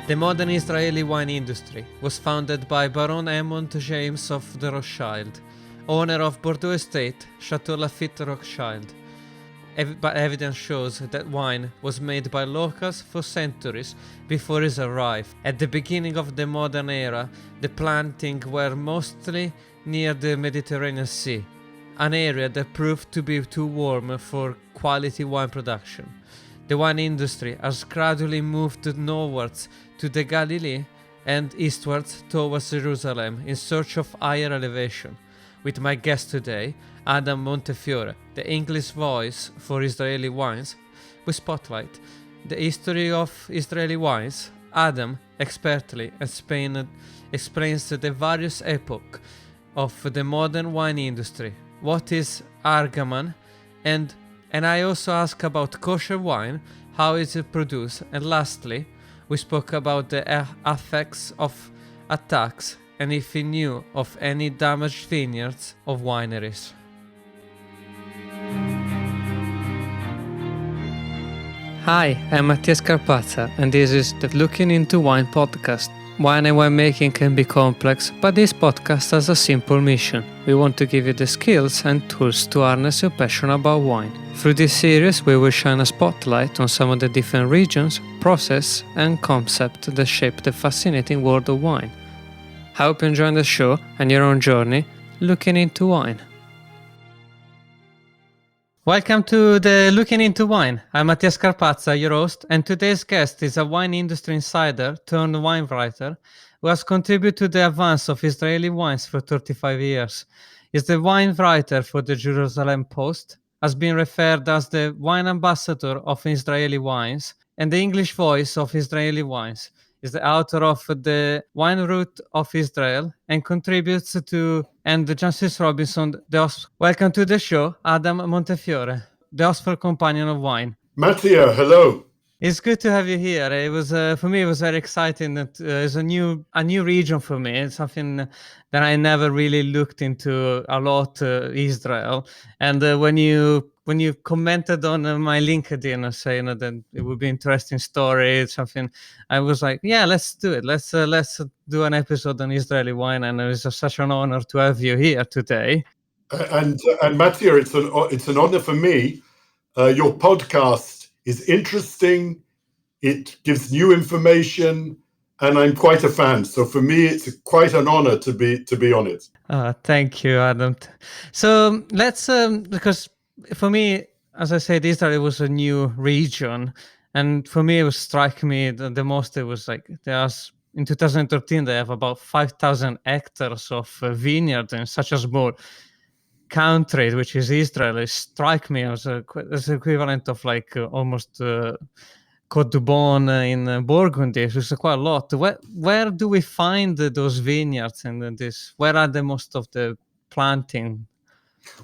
The modern Israeli wine industry was founded by Baron Edmond De Rothschild, owner of Bordeaux estate Chateau Lafite Rothschild. But evidence shows that wine was made by locals for centuries before his arrival. At the beginning of the modern era, the plantings were mostly near the Mediterranean Sea, an area that proved to be too warm for quality wine production. The wine industry has gradually moved northwards to the Galilee and eastwards towards Jerusalem in search of higher elevation. With my guest today, Adam Montefiore, the English voice for Israeli wines, we spotlight the history of Israeli wines. Adam expertly explains the various epochs of the modern wine industry, what is argaman, and I also ask about kosher wine, how is it produced, and lastly, we spoke about the effects of attacks and if he knew of any damaged vineyards of wineries. Hi, I'm Mattias Carpazza, and this is the Looking Into Wine podcast. Wine and winemaking can be complex, but this podcast has a simple mission. We want to give you the skills and tools to harness your passion about wine. Through this series, we will shine a spotlight on some of the different regions, process, and concepts that shape the fascinating world of wine. I hope you enjoy the show and your own journey looking into wine. Welcome to the Looking Into Wine. I'm Mattias Carpazza, your host, and today's guest is a wine industry insider turned wine writer who has contributed to the advance of Israeli wines for 35 years. He's the wine writer for the Jerusalem Post, has been referred as the wine ambassador of Israeli wines and the English voice of Israeli wines. Is the author of The Wine Route of Isreal and contributes to the Justice Robinson. Welcome to the show, Adam Montefiore, the Oxford Companion of Wine. Mattia, hello. It's good to have you here. It was for me. It was very exciting. That it's a new region for me. It's something that I never really looked into a lot. Israel, and when you commented on my LinkedIn saying that it would be interesting story, something, I was like, yeah, let's do it. Let's do an episode on Israeli wine, and it was such an honor to have you here today. And Mattia, it's an honor for me. Your podcast is interesting. It gives new information, and I'm quite a fan. So for me, it's quite an honor to be on it. Thank you, Adam. So let's because for me, as I said, Israel was a new region, and for me, it was striking me the most. It was like there's in 2013 they have about 5,000 hectares of vineyards in such a small country, which is Israel. It struck me as equivalent of like almost Côte du Bon in Burgundy. It's quite a lot. Where do we find those vineyards and this? Where are the most of the planting?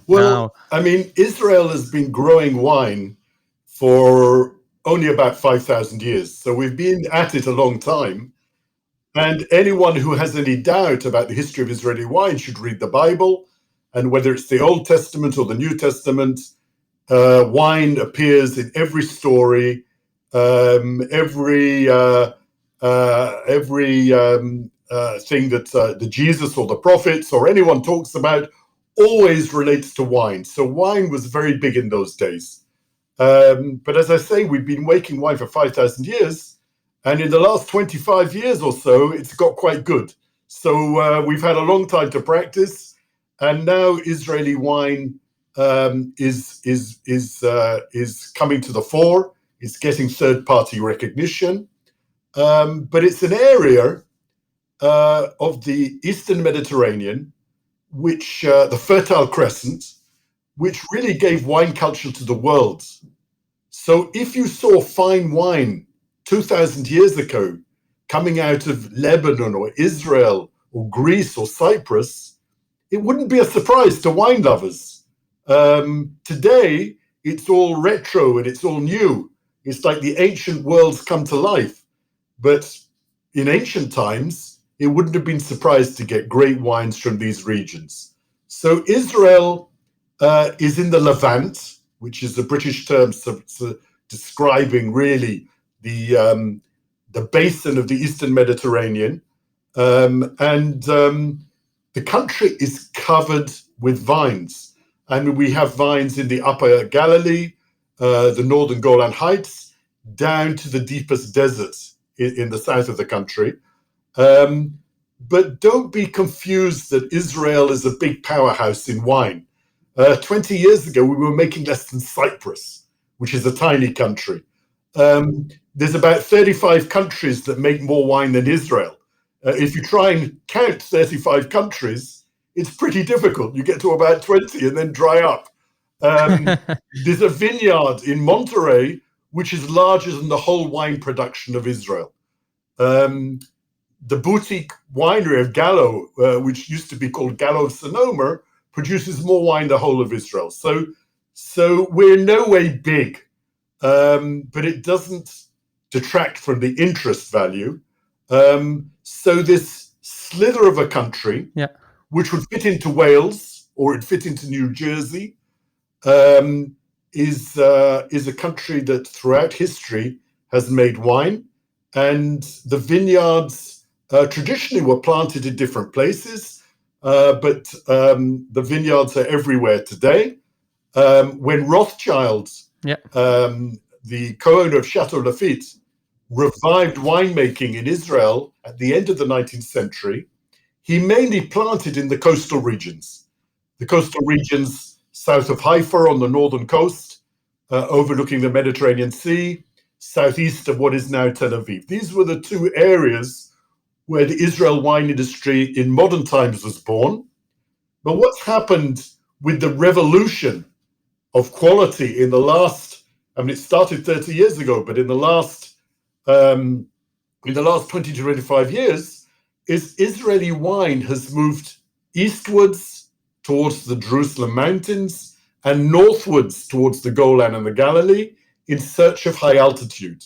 Well, now? I mean, Israel has been growing wine for only about 5,000 years. So we've been at it a long time. And anyone who has any doubt about the history of Israeli wine should read the Bible. And whether it's the Old Testament or the New Testament, wine appears in every story, every thing that the Jesus or the prophets or anyone talks about always relates to wine. So wine was very big in those days. But as I say, we've been making wine for 5,000 years. And in the last 25 years or so, it's got quite good. So we've had a long time to practice. And now Israeli wine is coming to the fore. It's getting third-party recognition, but it's an area of the Eastern Mediterranean, which the Fertile Crescent, which really gave wine culture to the world. So if you saw fine wine 2,000 years ago coming out of Lebanon or Israel or Greece or Cyprus, it wouldn't be a surprise to wine lovers. Today, it's all retro and it's all new. It's like the ancient worlds come to life. But in ancient times, it wouldn't have been surprised to get great wines from these regions. So Israel is in the Levant, which is a British term describing really the the basin of the Eastern Mediterranean. The country is covered with vines. I mean, we have vines in the Upper Galilee, the Northern Golan Heights, down to the deepest deserts in the south of the country. But don't be confused that Israel is a big powerhouse in wine. 20 years ago, we were making less than Cyprus, which is a tiny country. There's about 35 countries that make more wine than Israel. If you try and count 35 countries, it's pretty difficult. You get to about 20 and then dry up. There's a vineyard in Monterey, which is larger than the whole wine production of Israel. The boutique winery of Gallo, which used to be called Gallo of Sonoma, produces more wine than the whole of Israel. So we're in no way big, but it doesn't detract from the interest value. So this slither of a country, which would fit into Wales or it'd fit into New Jersey, is a country that throughout history has made wine, and the vineyards traditionally were planted in different places, but the vineyards are everywhere today. When Rothschild, the co-owner of Chateau Lafite, revived winemaking in Israel at the end of the 19th century, he mainly planted in the coastal regions. The coastal regions south of Haifa on the northern coast, overlooking the Mediterranean Sea, southeast of what is now Tel Aviv. These were the two areas where the Israel wine industry in modern times was born. But what's happened with the revolution of quality in the last, I mean, it started 30 years ago, but in the last 20 to 25 years, is Israeli wine has moved eastwards towards the Jerusalem mountains and northwards towards the Golan and the Galilee in search of high altitude.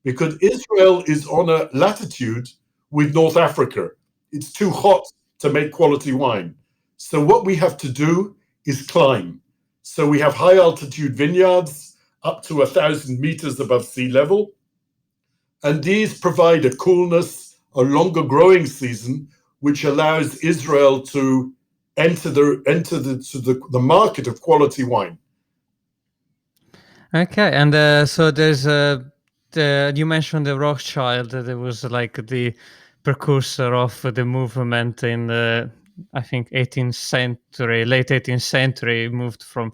Because Israel is on a latitude with North Africa. It's too hot to make quality wine. So what we have to do is climb. So we have high altitude vineyards up to 1,000 meters above sea level. And these provide a coolness, a longer growing season, which allows Israel to enter the market of quality wine. Okay, and so there's you mentioned the Rothschild. That was like the precursor of the movement in the, I think, 18th century, late 18th century. Moved from,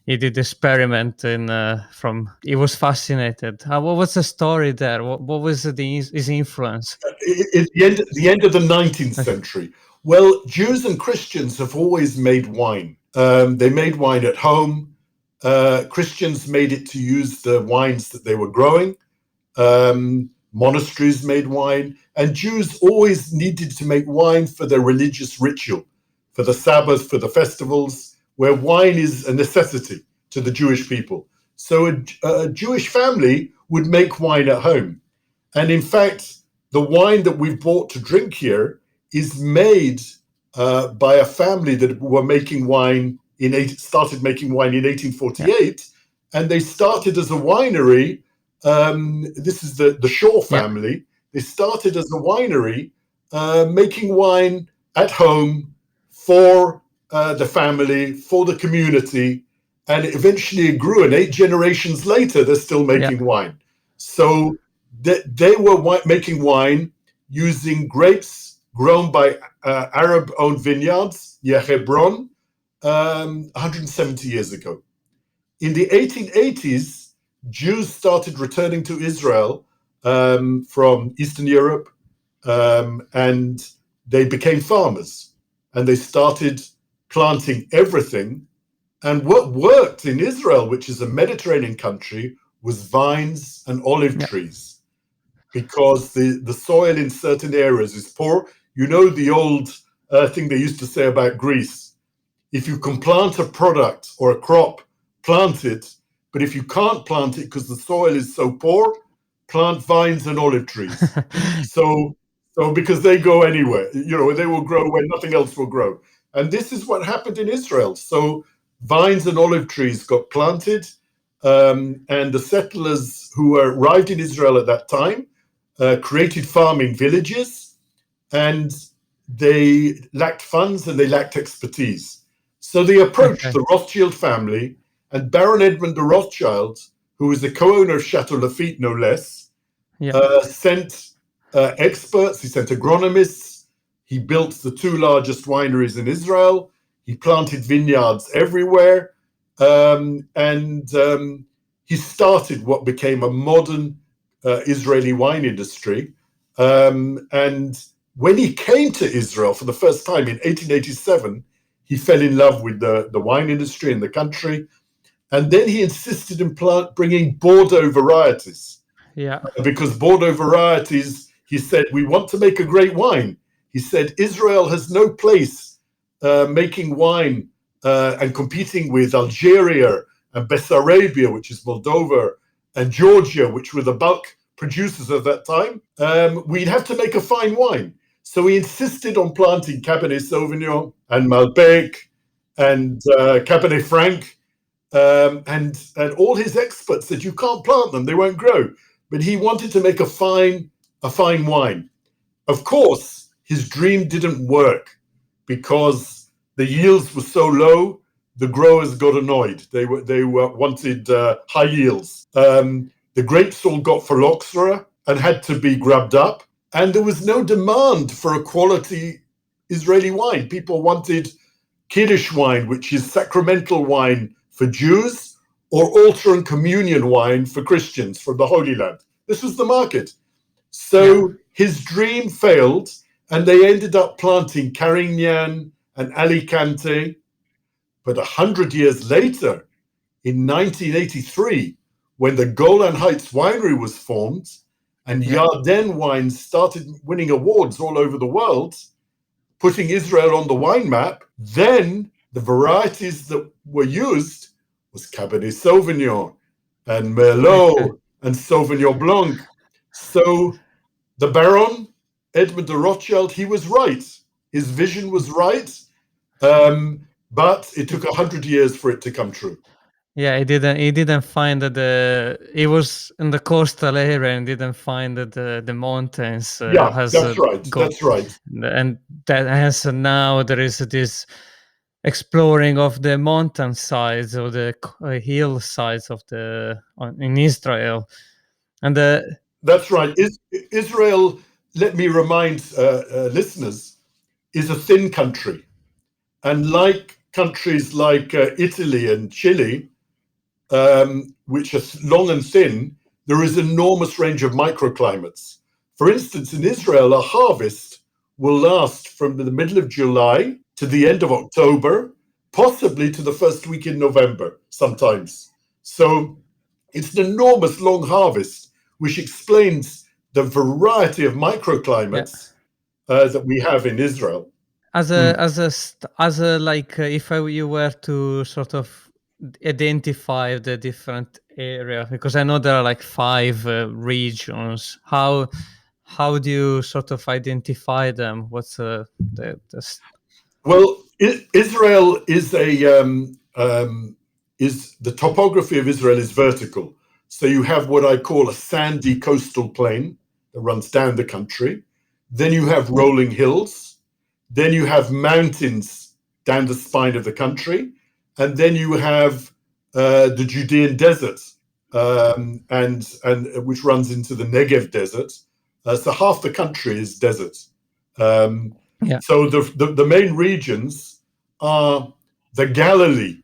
he did experiment he was fascinated. What was the story there? What was his influence? At the end of the 19th century. Well, Jews and Christians have always made wine. They made wine at home. Christians made it to use the wines that they were growing. Monasteries made wine. And Jews always needed to make wine for their religious ritual, for the Sabbath, for the festivals, where wine is a necessity to the Jewish people. So a Jewish family would make wine at home. And in fact, the wine that we've bought to drink here is made by a family that were making wine started making wine in 1848, and they started as a winery. This is the Shaw family. They started as a winery, making wine at home for the family, for the community, and eventually it grew. And 8 generations later, they're still making wine. So they were making wine using grapes grown by Arab-owned vineyards, Hebron, 170 years ago. In the 1880s, Jews started returning to Israel from Eastern Europe, and they became farmers, and they started planting everything. And what worked in Israel, which is a Mediterranean country, was vines and olive trees, because the soil in certain areas is poor. You know the old thing they used to say about Greece: if you can plant a product or a crop, plant it. But if you can't plant it because the soil is so poor, plant vines and olive trees. So because they go anywhere, they will grow where nothing else will grow. And this is what happened in Israel. So vines and olive trees got planted, and the settlers who arrived in Israel at that time created farming villages, and they lacked funds and they lacked expertise. So they approached the Rothschild family, and Baron Edmond De Rothschild, who was the co-owner of Chateau Lafite, no less, sent experts, he sent agronomists, he built the 2 largest wineries in Israel, he planted vineyards everywhere, and he started what became a modern Israeli wine industry. And when he came to Israel for the first time in 1887, he fell in love with the wine industry in the country. And then he insisted in bringing Bordeaux varieties. Because Bordeaux varieties, he said, we want to make a great wine. He said, Israel has no place making wine and competing with Algeria and Bessarabia, which is Moldova, and Georgia, which were the bulk producers of that time. We'd have to make a fine wine. So he insisted on planting Cabernet Sauvignon and Malbec and Cabernet Franc. And all his experts said, you can't plant them, they won't grow. But he wanted to make a fine wine. Of course, his dream didn't work because the yields were so low, the growers got annoyed. They wanted high yields. The grapes all got phylloxera and had to be grubbed up. And there was no demand for a quality Israeli wine. People wanted Kiddush wine, which is sacramental wine for Jews, or altar and communion wine for Christians from the Holy Land. This was the market. So his dream failed, and they ended up planting Carignan and Alicante. But 100 years later, in 1983, when the Golan Heights winery was formed, and Yarden wines started winning awards all over the world, putting Israel on the wine map, then the varieties that were used was Cabernet Sauvignon and Merlot and Sauvignon Blanc. So the Baron Edmond De Rothschild, he was right. His vision was right, but it took 100 years for it to come true. Yeah, he didn't find that he was in the coastal area and didn't find that the mountains that's right. And that has now there is this exploring of the mountain sides or the hill sides of in Israel. And that's right. Israel, let me remind listeners, is a thin country. And like countries like Italy and Chile, which are long and thin, there is an enormous range of microclimates. For instance, in Israel, a harvest will last from the middle of July to the end of October, possibly to the first week in November sometimes. So it's an enormous long harvest, which explains the variety of microclimates that we have in Israel. As a like, if you were to sort of identify the different area, because I know there are like 5 regions. How do you sort of identify them? What's Well, Israel is the topography of Israel is vertical. So you have what I call a sandy coastal plain that runs down the country. Then you have rolling hills. Then you have mountains down the spine of the country. And then you have the Judean desert, and which runs into the Negev desert. So half the country is desert. So the main regions are the Galilee,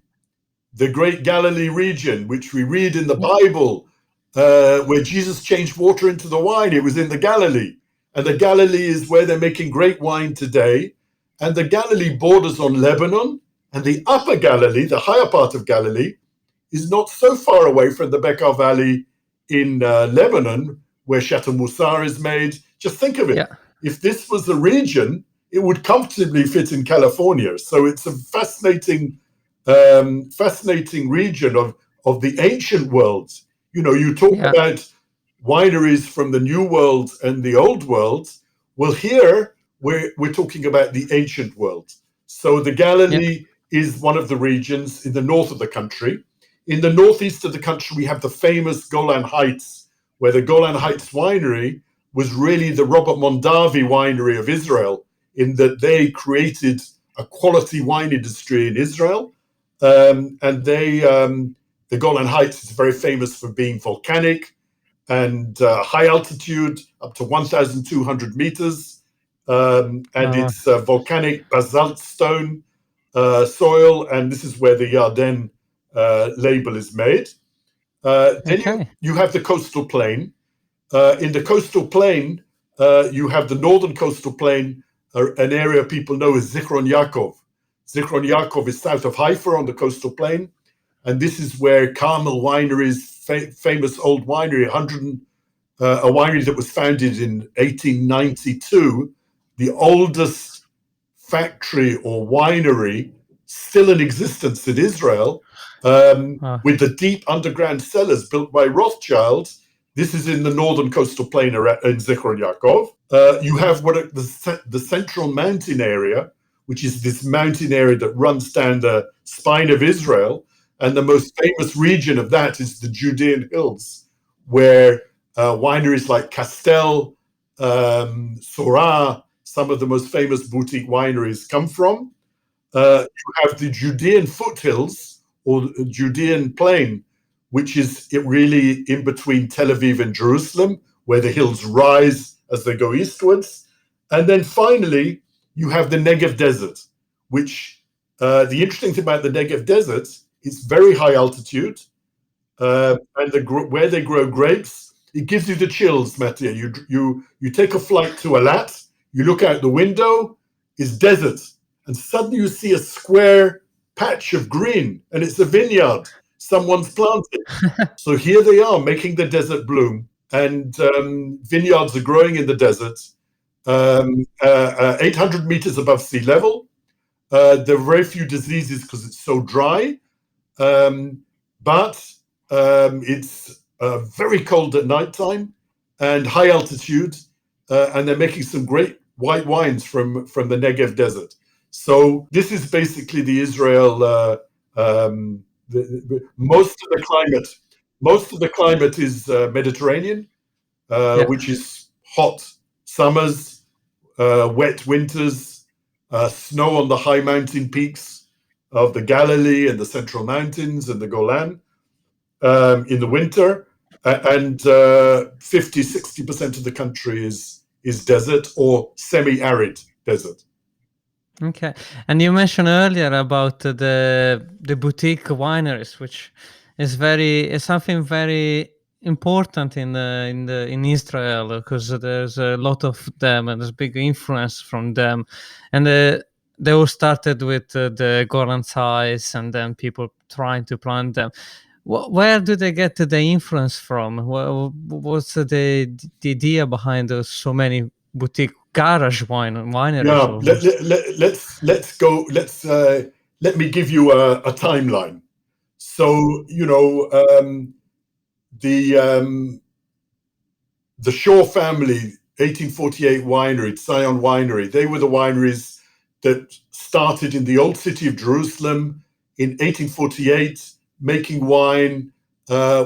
the great Galilee region, which we read in the Bible, where Jesus changed water into the wine. It was in the Galilee. And the Galilee is where they're making great wine today. And the Galilee borders on Lebanon. And the upper Galilee, the higher part of Galilee, is not so far away from the Bekaa Valley in Lebanon, where Chateau Moussard is made. Just think of it. Yeah. If this was a region, it would comfortably fit in California. So it's a fascinating region of the ancient world. You know, you talk about wineries from the New World and the Old World. Well, here we're talking about the ancient world. So the Galilee is one of the regions in the north of the country. In the northeast of the country, we have the famous Golan Heights, where the Golan Heights winery was really the Robert Mondavi winery of Israel, in that they created a quality wine industry in Israel. And the Golan Heights is very famous for being volcanic and high altitude, up to 1,200 meters. And it's volcanic basalt stone soil, and this is where the Yarden label is made. Then you have the coastal plain. In the coastal plain, you have the northern coastal plain, an area people know as Zichron Yaakov. Zichron Yaakov is south of Haifa on the coastal plain, and this is where Carmel Winery's famous old winery, a winery that was founded in 1892, the oldest factory or winery still in existence in Israel, with the deep underground cellars built by Rothschild. This is in the northern coastal plain in Zichron Yaakov. You have the central mountain area, which is this mountain area that runs down the spine of Israel. And the most famous region of that is the Judean Hills, where wineries like Castel, Sora, some of the most famous boutique wineries come from. You have the Judean foothills, or the Judean plain, which is really in between Tel Aviv and Jerusalem, where the hills rise as they go eastwards. And then finally, you have the Negev Desert, which the interesting thing about the Negev Desert, it's very high altitude, and where they grow grapes, it gives you the chills, Mattia. You take a flight to Eilat, you look out the window, it's desert, and suddenly you see a square patch of green, and it's a vineyard someone's planted. So here they are making the desert bloom, and vineyards are growing in the desert, 800 meters above sea level. There are very few diseases because it's so dry, but it's very cold at nighttime and high altitude, and they're making some great white wines from the Negev Desert. So this is basically the Israel. Most of the climate is Mediterranean, which is hot summers, wet winters, snow on the high mountain peaks of the Galilee and the Central Mountains and the Golan in the winter, and 50-60% of the country is desert or semi-arid desert. Okay, and you mentioned earlier about the boutique wineries, which is something very important in Israel, because there's a lot of them and there's big influence from them, and they all started with the Golan Heights, and then people trying to plant them. Where do they get the influence from? What's the idea behind so many boutique garage wineries? Yeah, let's go. Let me give you a timeline. So the Shaw family, 1848 winery, Zion Winery. They were the wineries that started in the old city of Jerusalem in 1848, making wine,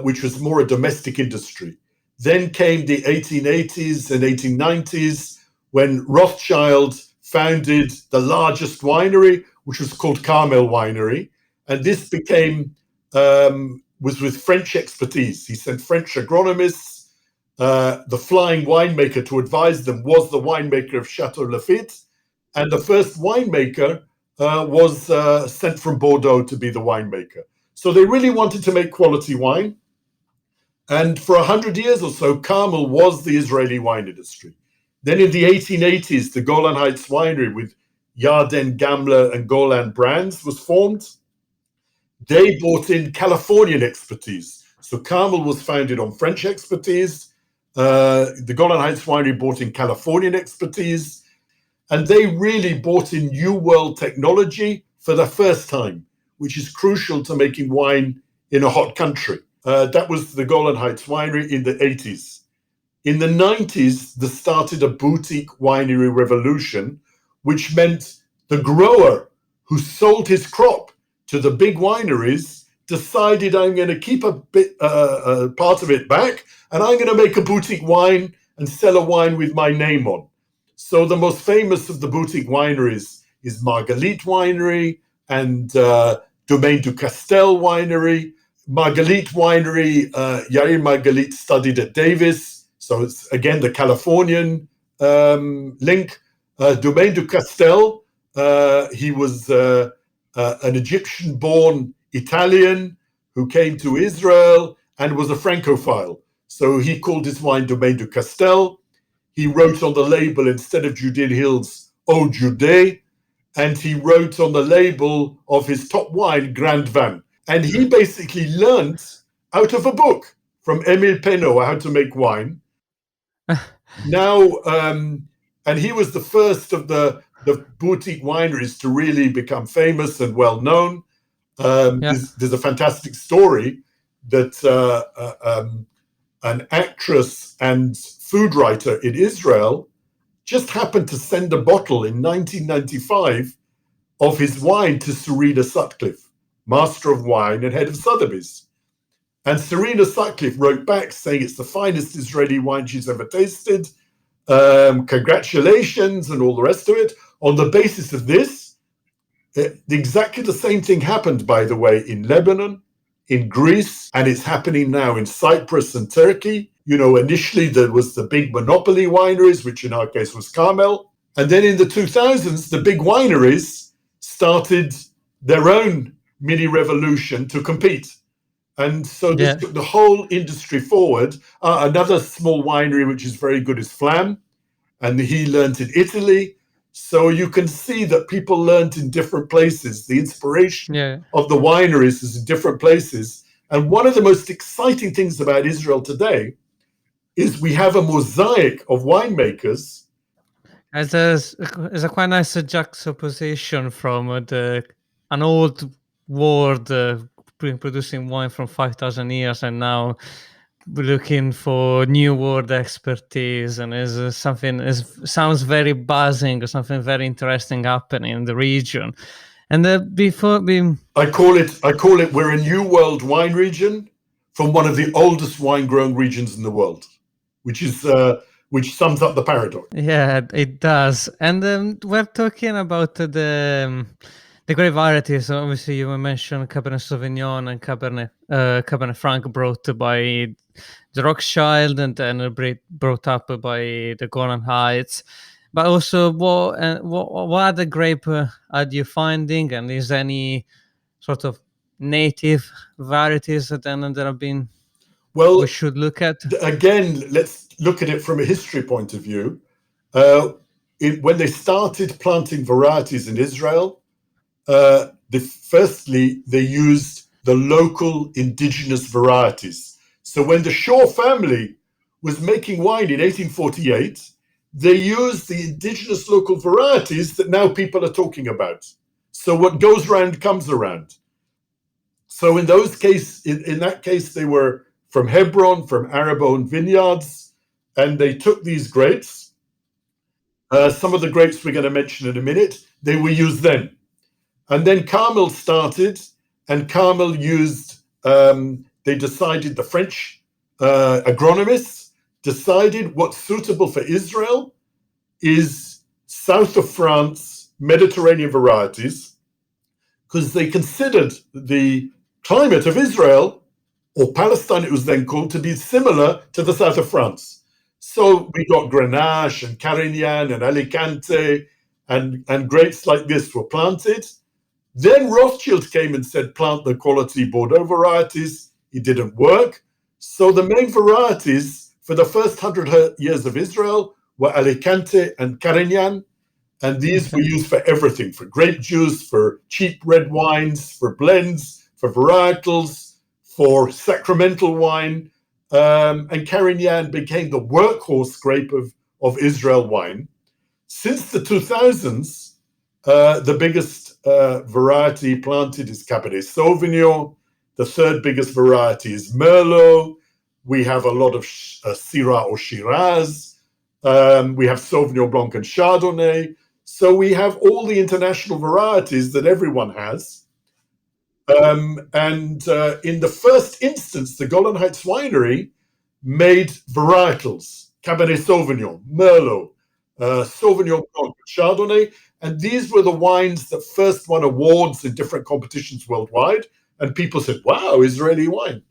which was more a domestic industry. Then came the 1880s and 1890s, when Rothschild founded the largest winery, which was called Carmel Winery. And this was with French expertise. He sent French agronomists. The flying winemaker to advise them was the winemaker of Chateau Lafite. And the first winemaker was sent from Bordeaux to be the winemaker. So they really wanted to make quality wine. And for 100 years or so, Carmel was the Israeli wine industry. Then in the 1880s, the Golan Heights winery with Yarden, Gamla, and Golan brands was formed. They brought in Californian expertise. So Carmel was founded on French expertise. The Golan Heights winery brought in Californian expertise. And they really brought in New World technology for the first time, which is crucial to making wine in a hot country. That was the Golan Heights winery in the 80s. In the 90s, there started a boutique winery revolution, which meant the grower who sold his crop to the big wineries decided, I'm going to keep a part of it back, and I'm going to make a boutique wine, and sell a wine with my name on. So the most famous of the boutique wineries is Marguerite Winery and Domaine du Castel Winery. Marguerite Winery, Yair Marguerite studied at Davis, so it's again the Californian link. Domaine du Castel, he was an Egyptian-born Italian who came to Israel and was a Francophile. So he called his wine Domaine du Castel. He wrote on the label, instead of Judean Hills, Eau Judée, and he wrote on the label of his top wine, Grand Vin. And he basically learned out of a book from Émile Penot how to make wine. Now, and he was the first of the boutique wineries to really become famous and well known. There's a fantastic story that an actress and food writer in Israel just happened to send a bottle in 1995 of his wine to Serena Sutcliffe, master of wine and head of Sotheby's. And Serena Sutcliffe wrote back saying it's the finest Israeli wine she's ever tasted. Congratulations and all the rest of it. On the basis of this, exactly the same thing happened, by the way, in Lebanon, in Greece, and it's happening now in Cyprus and Turkey. You know, initially there was the big monopoly wineries, which in our case was Carmel. And then in the 2000s, the big wineries started their own mini revolution to compete. And so this took the whole industry forward. Another small winery, which is very good, is Flam. And he learned in Italy. So you can see that people learned in different places. The inspiration of the wineries is in different places. And one of the most exciting things about Israel today is we have a mosaic of winemakers. There's a quite nice juxtaposition from an old world producing wine from 5,000 years, and now we're looking for new world expertise, and sounds very buzzing or something very interesting happening in the region. And I call it we're a new world wine region from one of the oldest wine growing regions in the world, which sums up the paradox. Yeah, it does. And we're talking about the great varieties. Obviously, you mentioned Cabernet Sauvignon and Cabernet Franc brought by the Rothschild and then brought up by the Golan Heights. But also, what other grape are you finding? And is there any sort of native varieties that have been we should look at? Again, let's look at it from a history point of view. When they started planting varieties in Israel, firstly, they used the local indigenous varieties. So when the Shaw family was making wine in 1848, they used the indigenous local varieties that now people are talking about. So what goes around comes around. So in that case, they were from Hebron, from Arab-owned vineyards, and they took these grapes. Some of the grapes we're going to mention in a minute, they were used then. And then Carmel started, and Carmel used, the French agronomists decided what's suitable for Israel is south of France, Mediterranean varieties, because they considered the climate of Israel, or Palestine it was then called, to be similar to the south of France. So we got Grenache and Carignan and Alicante and grapes like this were planted. Then Rothschild came and said, plant the quality Bordeaux varieties. It didn't work. So the main varieties for the first 100 years of Israel were Alicante and Carignan. And these were used for everything, for grape juice, for cheap red wines, for blends, for varietals, for sacramental wine. And Carignan became the workhorse grape of Israel wine. Since the 2000s, the biggest variety planted is Cabernet Sauvignon. The third biggest variety is Merlot. We have a lot of Syrah or Shiraz. We have Sauvignon Blanc and Chardonnay. So we have all the international varieties that everyone has. And in the first instance, the Golan Heights Winery made varietals. Cabernet Sauvignon, Merlot, Sauvignon Blanc, Chardonnay. And these were the wines that first won awards in different competitions worldwide. And people said, wow, Israeli wine.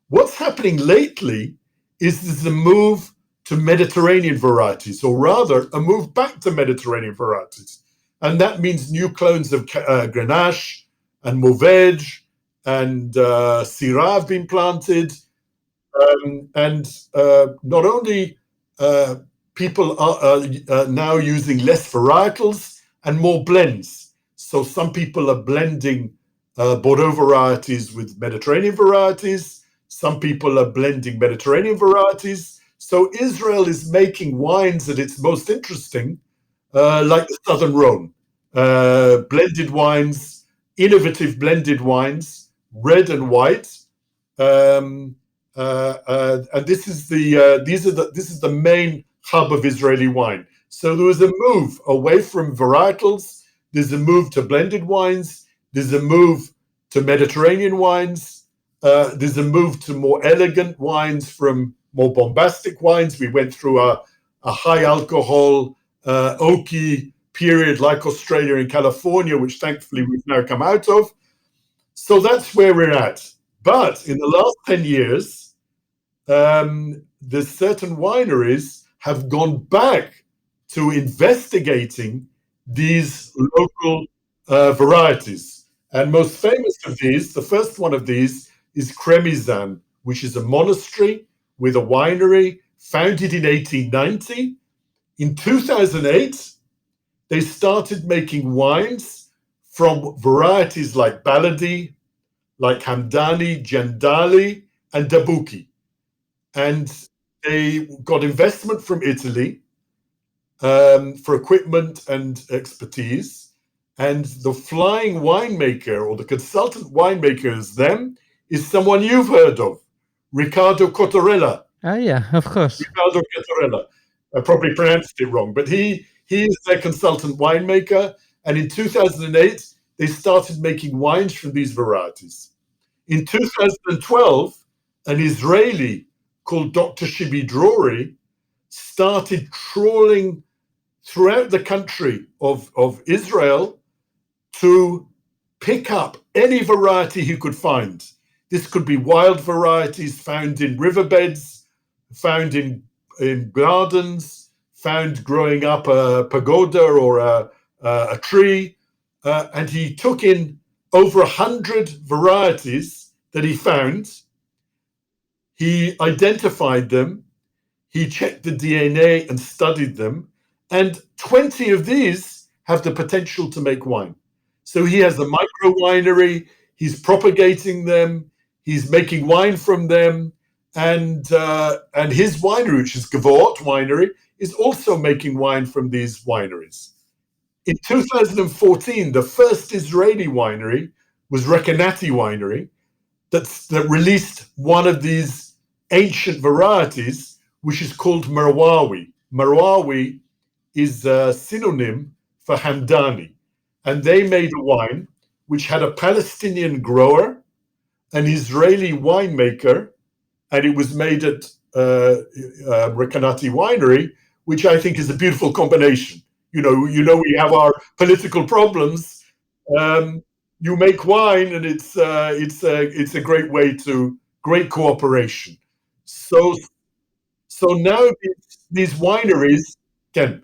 What's happening lately is there's a move to Mediterranean varieties, or rather a move back to Mediterranean varieties. And that means new clones of Grenache and Mourvedre and Syrah have been planted. And not only people are now using less varietals and more blends. So some people are blending Bordeaux varieties with Mediterranean varieties. Some people are blending Mediterranean varieties. So Israel is making wines at its most interesting, like the Southern Rhone. Blended wines, innovative blended wines, red and white. And this is the main hub of Israeli wine. So there was a move away from varietals. There's a move to blended wines. There's a move to Mediterranean wines. There's a move to more elegant wines from more bombastic wines. We went through a high alcohol, oaky period like Australia and California, which thankfully we've now come out of. So that's where we're at. But in the last 10 years, there's certain wineries have gone back to investigating these local varieties. And most famous of these, the first one of these is Kremizan, which is a monastery with a winery founded in 1890. In 2008, they started making wines from varieties like Baladi, like Hamdani, Gendali, and Dabuki. And they got investment from Italy for equipment and expertise. And the flying winemaker, or the consultant winemaker is someone you've heard of, Riccardo Cottarella. Oh, yeah, of course. Riccardo Cottarella. I probably pronounced it wrong, but he is their consultant winemaker. And in 2008, they started making wines from these varieties. In 2012, an Israeli called Dr. Shibi Drori started trawling throughout the country of Israel to pick up any variety he could find. This could be wild varieties found in riverbeds, found in gardens, found growing up a pagoda or a tree. And he took in over 100 varieties that he found. He identified them. He checked the DNA and studied them. And 20 of these have the potential to make wine. So he has a micro winery. He's propagating them. He's making wine from them. And his winery, which is Gavot Winery, is also making wine from these wineries. In 2014, the first Israeli winery was Rekanati Winery that released one of these ancient varieties, which is called Marwawi. Marwawi is a synonym for Hamdani. And they made a wine which had a Palestinian grower, an Israeli winemaker, and it was made at Rekanati Winery, which I think is a beautiful combination. You know, we have our political problems. You make wine, and it's a great way to great cooperation. So now these wineries can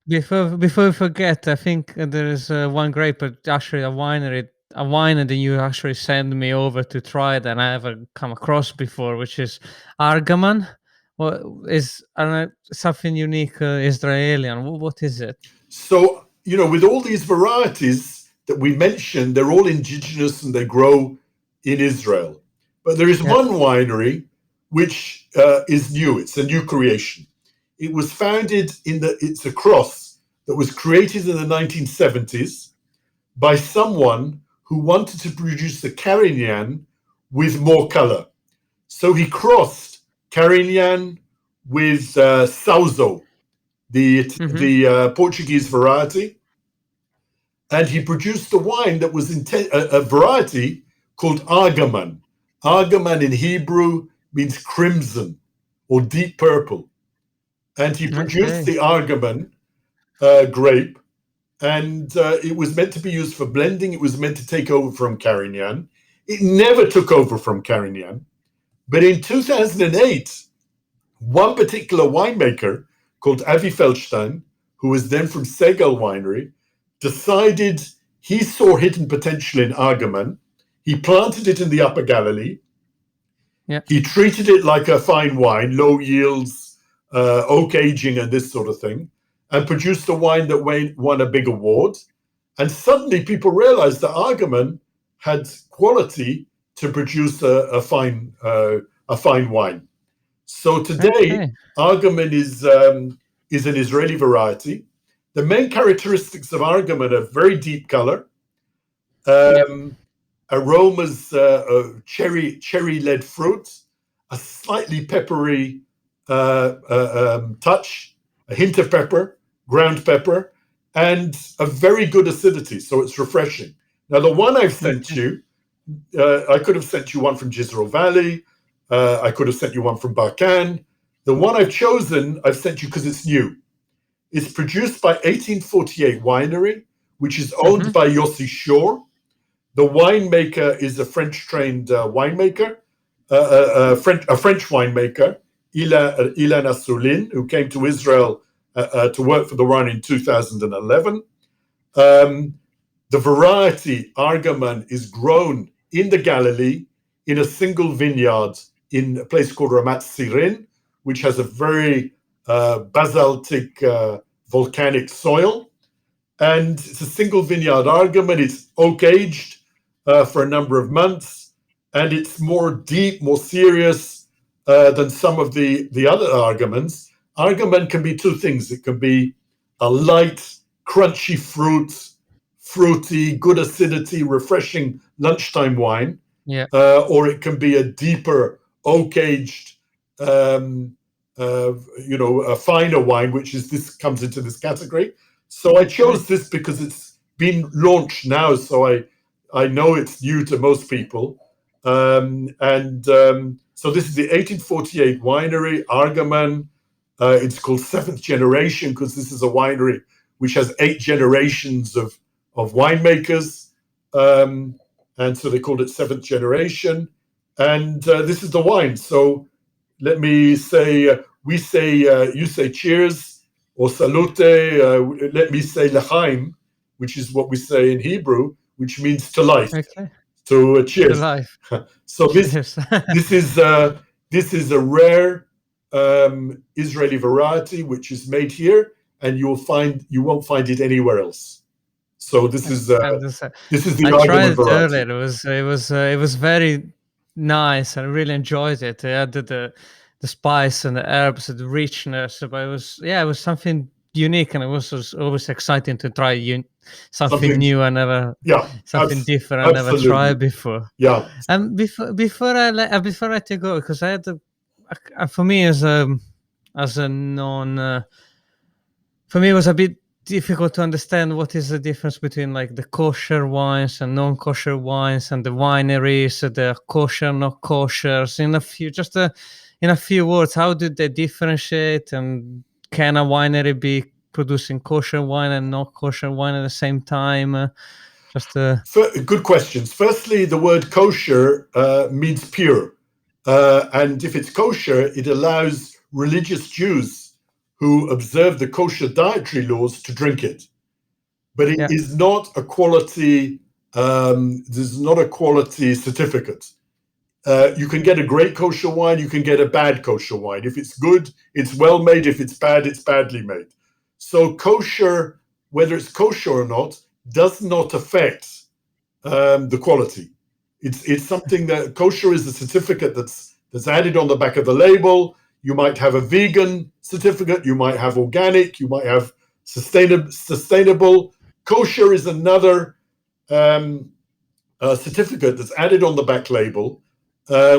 Before we forget, I think there is one grape, but actually a wine that you actually sent me over to try that I haven't come across before, which is Argaman. What is something unique Israeli? What is it? So, with all these varieties that we mentioned, they're all indigenous and they grow in Israel. But there is one winery which is new. It's a new creation. It was founded it's a cross that was created in the 1970s by someone who wanted to produce the Carignan with more color. So he crossed Carignan with Sauzo, the Portuguese variety, and he produced a wine that was a variety called Argaman. Argaman in Hebrew means crimson or deep purple. and he produced Okay. the Argaman grape, and it was meant to be used for blending. It was meant to take over from Carignan. It never took over from Carignan. But in 2008, one particular winemaker called Avi Feldstein, who was then from Segal Winery, decided he saw hidden potential in Argaman. He planted it in the Upper Galilee. Yeah. He treated it like a fine wine, low yields, oak aging, and this sort of thing, and produced a wine that won a big award. And suddenly people realized that Argaman had quality to produce a fine wine. So today, Argaman is an Israeli variety. The main characteristics of Argaman are very deep color, aromas of cherry-led fruit, a slightly peppery touch, a hint of pepper, ground pepper, and a very good acidity. So it's refreshing. Now, the one I've sent you, I could have sent you one from Isreal Valley. I could have sent you one from Barkan. The one I've chosen, I've sent you because it's new. It's produced by 1848 Winery, which is owned by Yossi Shore. The winemaker is a French-trained winemaker, a French winemaker, Ilan Assoulin, who came to Israel to work for the wine in 2011. The variety Argaman is grown in the Galilee in a single vineyard in a place called Ramat Sirin, which has a very basaltic volcanic soil. And it's a single vineyard Argaman. It's oak aged for a number of months, and it's more deep, more serious than some of the other Argamans. Argaman can be two things. It can be a light, crunchy fruity, good acidity, refreshing lunchtime wine, or it can be a deeper oak-aged, a finer wine, which is this comes into this category. So I chose this because it's been launched now, so I know it's new to most people. So this is the 1848 winery, Argaman. It's called Seventh Generation because this is a winery which has 8 generations of winemakers. And so they called it Seventh Generation. And this is the wine. So let me say, you say cheers or salute. Let me say l'chaim, which is what we say in Hebrew, which means to life. Okay. So cheers. To life. So this is a rare Israeli variety which is made here, and you won't find it anywhere else. So this is the I tried it earlier. It was very nice. I really enjoyed it. It had the spice and the herbs, the richness. But it was something unique, and it was always exciting to try something new. I never something different. I never tried before. Yeah. And before I let you go, because I had for me as a non. For me, it was a bit difficult to understand what is the difference between like the kosher wines and non-kosher wines and the wineries, the kosher, not koshers. In a few words, how do they differentiate, and can a winery be producing kosher wine and not kosher wine at the same time? Good questions. Firstly, the word kosher means pure, and if it's kosher, it allows religious Jews who observe the kosher dietary laws to drink it. But it is not a quality, there's not a quality certificate. You can get a great kosher wine, you can get a bad kosher wine. If it's good, it's well made. If it's bad, it's badly made. So kosher, whether it's kosher or not, does not affect the quality. It's something that kosher is a certificate that's added on the back of the label. You might have a vegan certificate, you might have organic, you might have sustainable. Kosher is another certificate that's added on the back label,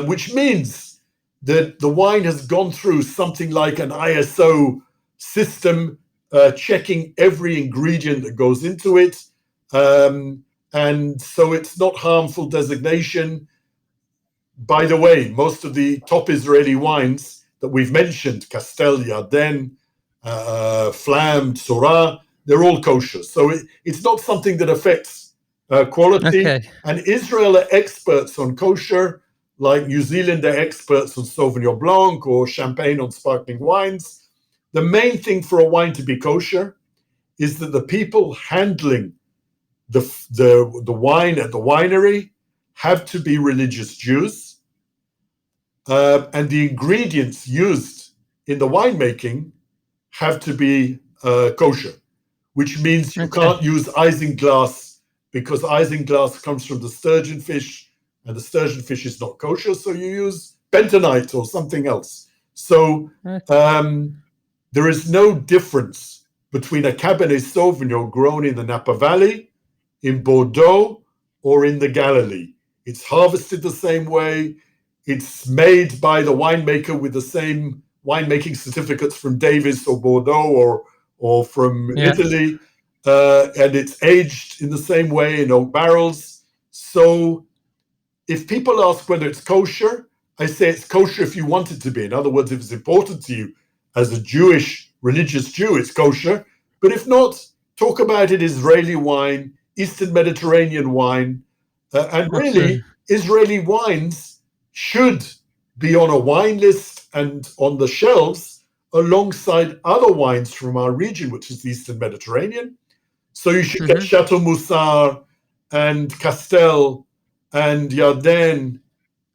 which means that the wine has gone through something like an ISO system, checking every ingredient that goes into it. And so it's not harmful designation. By the way, most of the top Israeli wines that we've mentioned, Castel, Yarden, Flam, Tzorah, they're all kosher. So it's not something that affects quality. Okay. And Israel are experts on kosher, like New Zealand are experts on Sauvignon Blanc or Champagne on sparkling wines. The main thing for a wine to be kosher is that the people handling the wine at the winery have to be religious Jews, and the ingredients used in the winemaking have to be kosher, which means you can't use isinglass, because isinglass comes from the sturgeon fish, and the sturgeon fish is not kosher, so you use bentonite or something else. So there is no difference between a Cabernet Sauvignon grown in the Napa Valley, in Bordeaux, or in the Galilee. It's harvested the same way. It's made by the winemaker with the same winemaking certificates from Davis or Bordeaux or from Italy. And it's aged in the same way in oak barrels. So if people ask whether it's kosher, I say it's kosher if you want it to be. In other words, if it's important to you as a Jewish, religious Jew, it's kosher. But if not, talk about it Israeli wine, Eastern Mediterranean wine. And really, Israeli wines should be on a wine list and on the shelves alongside other wines from our region, which is the Eastern Mediterranean. So you should get Chateau Moussard and Castel and Yarden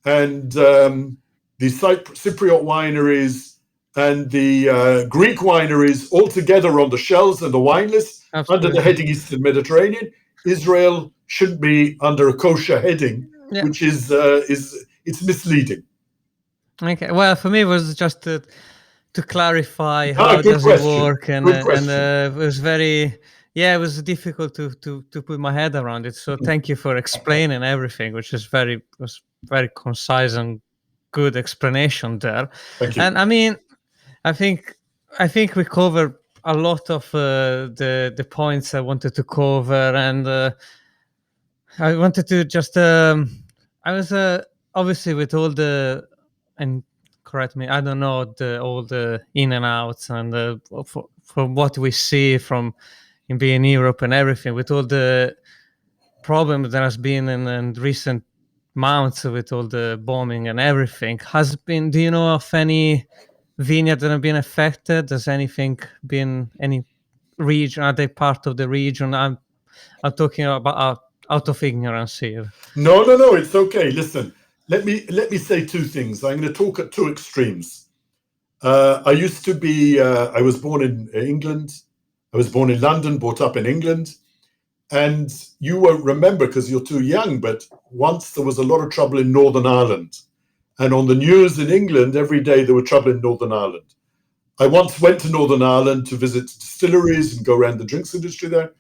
and the Cypriot wineries and the Greek wineries all together on the shelves and the wine list under the heading Eastern Mediterranean. Israel shouldn't be under a kosher heading, which is it's misleading. Okay. Well, for me, it was just to clarify how does it work, and it was very, it was difficult to put my head around it. So thank you for explaining everything, which was very concise and good explanation there. Thank you. And I mean, I think we covered a lot of the points I wanted to cover, and I wanted to just I was obviously with all the, and correct me, I don't know all the in and outs, and from what we see from in being in Europe and everything, with all the problems there has been in recent months with all the bombing and everything, do you know of any vineyard that have been affected? Has anything been, any region, are they part of the region? I'm talking about out of ignorance here. No, it's okay. Listen, let me say two things. I'm going to talk at two extremes. I used to be, I was born in England. I was born in London, brought up in England. And you won't remember because you're too young, but once there was a lot of trouble in Northern Ireland. And on the news in England, every day there were trouble in Northern Ireland. I once went to Northern Ireland to visit distilleries and go around the drinks industry there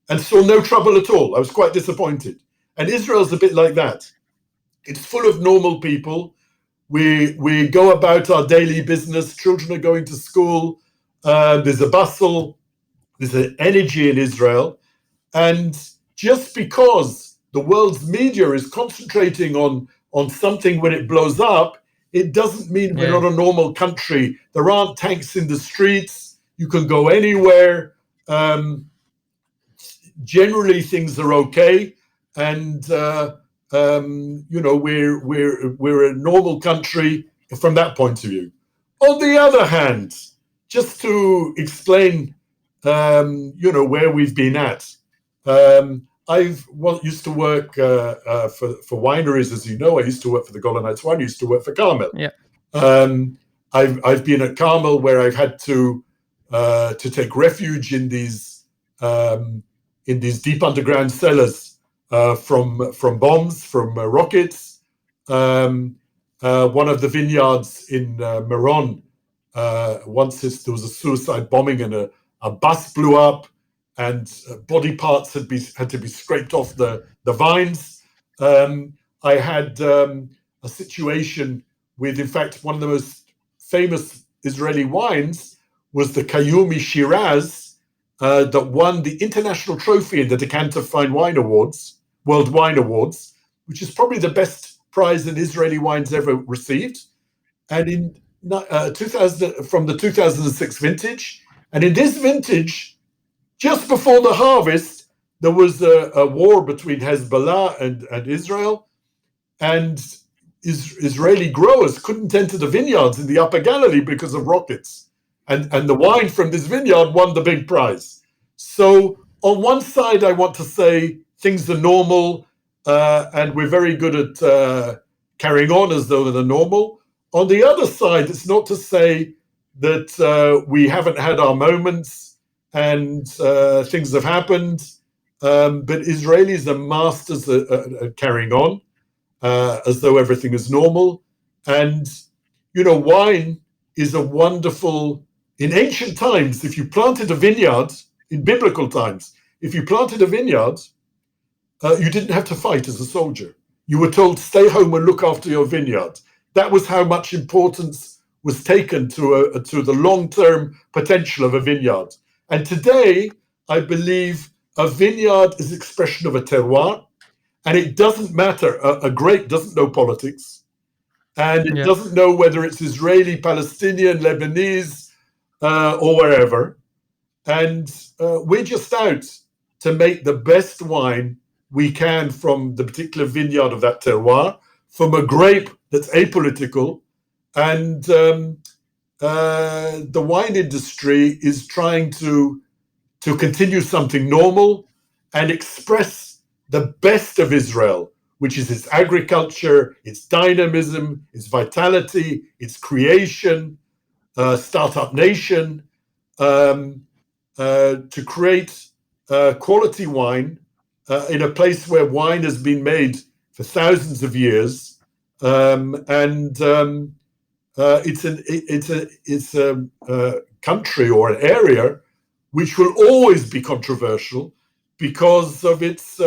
and saw no trouble at all. I was quite disappointed. And Israel's a bit like that. It's full of normal people. We go about our daily business. Children are going to school. There's a bustle. There's an energy in Israel. And just because the world's media is concentrating on something when it blows up, it doesn't mean we're not a normal country. There aren't tanks in the streets. You can go anywhere. Generally, things are okay. And, we're a normal country from that point of view. On the other hand, just to explain, where we've been at, I've used to work for wineries, as you know. I used to work for the Golan Heights Winery. I used to work for Carmel. Yeah. I've been at Carmel where I've had to take refuge in these deep underground cellars from bombs, from rockets. One of the vineyards in Meron, once there was a suicide bombing and a bus blew up. And body parts had to be scraped off the vines. I had a situation with, in fact, one of the most famous Israeli wines was the Kayumi Shiraz that won the international trophy in the Decanter Fine Wine Awards, World Wine Awards, which is probably the best prize that Israeli wines ever received. And from the 2006 vintage. And in this vintage, just before the harvest, there was a war between Hezbollah and Israel, and Israeli growers couldn't enter the vineyards in the Upper Galilee because of rockets. And the wine from this vineyard won the big prize. So on one side, I want to say things are normal, and we're very good at carrying on as though they're normal. On the other side, it's not to say that we haven't had our moments and things have happened, but Israelis are masters at carrying on as though everything is normal. And, wine is a wonderful... In ancient times, if you planted a vineyard, in biblical times, if you planted a vineyard, you didn't have to fight as a soldier. You were told, stay home and look after your vineyard. That was how much importance was taken to the long-term potential of a vineyard. And today, I believe a vineyard is expression of a terroir, and it doesn't matter. A grape doesn't know politics, and it doesn't know whether it's Israeli, Palestinian, Lebanese, or wherever. And we're just out to make the best wine we can from the particular vineyard of that terroir, from a grape that's apolitical. And the wine industry is trying to continue something normal and express the best of Israel, which is its agriculture, its dynamism, its vitality, its creation, startup nation, to create quality wine in a place where wine has been made for thousands of years, it's a country or an area which will always be controversial because of its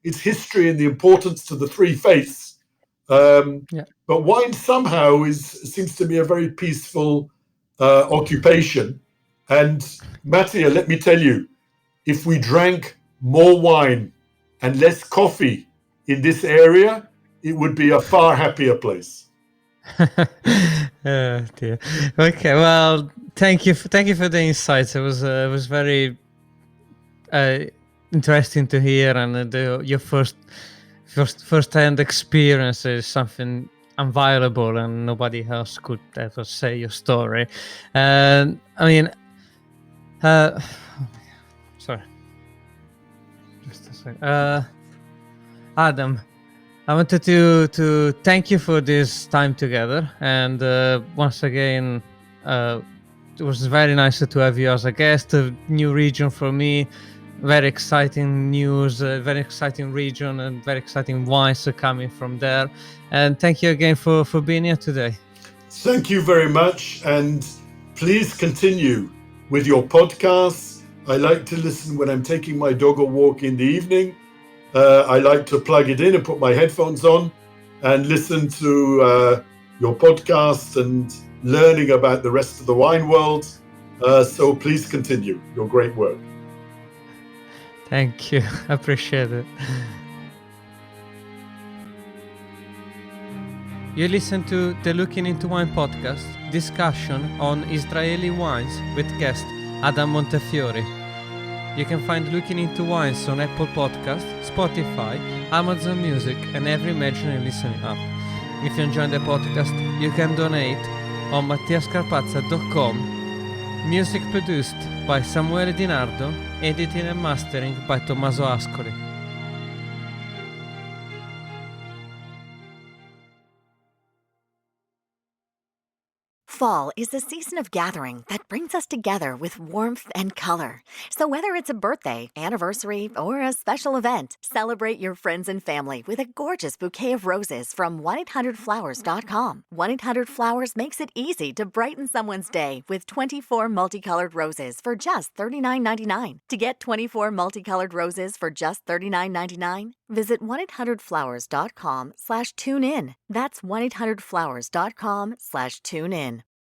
history and the importance to the three faiths. But wine somehow seems to be a very peaceful occupation. And Mattia, let me tell you, if we drank more wine and less coffee in this area, it would be a far happier place. Oh dear. Okay, well, thank you for the insights. It was very interesting to hear, and your first-hand experience is something inviolable, and nobody else could ever say your story. And I mean, sorry, just a second. Adam, I wanted to thank you for this time together, and once again, it was very nice to have you as a guest. A new region for me, very exciting news, very exciting region, and very exciting wines are coming from there. And thank you again for being here today. Thank you very much, and please continue with your podcasts. I like to listen when I'm taking my dog a walk in the evening. I like to plug it in and put my headphones on and listen to your podcast and learning about the rest of the wine world. So please continue your great work. Thank you. I appreciate it. You listen to the Looking Into Wine podcast, discussion on Israeli wines with guest Adam Montefiore. You can find Looking Into Wines on Apple Podcasts, Spotify, Amazon Music, and every major listening app. If you enjoy the podcast, you can donate on mattiascarpazza.com. Music produced by Samuele Di Nardo, editing and mastering by Tommaso Ascoli. Fall is the season of gathering that brings us together with warmth and color. So whether it's a birthday, anniversary, or a special event, celebrate your friends and family with a gorgeous bouquet of roses from 1-800-Flowers.com. 1-800-Flowers makes it easy to brighten someone's day with 24 multicolored roses for just $39.99. To get 24 multicolored roses for just $39.99, visit 1-800-Flowers.com/tune in. That's 1-800-Flowers.com/tune in.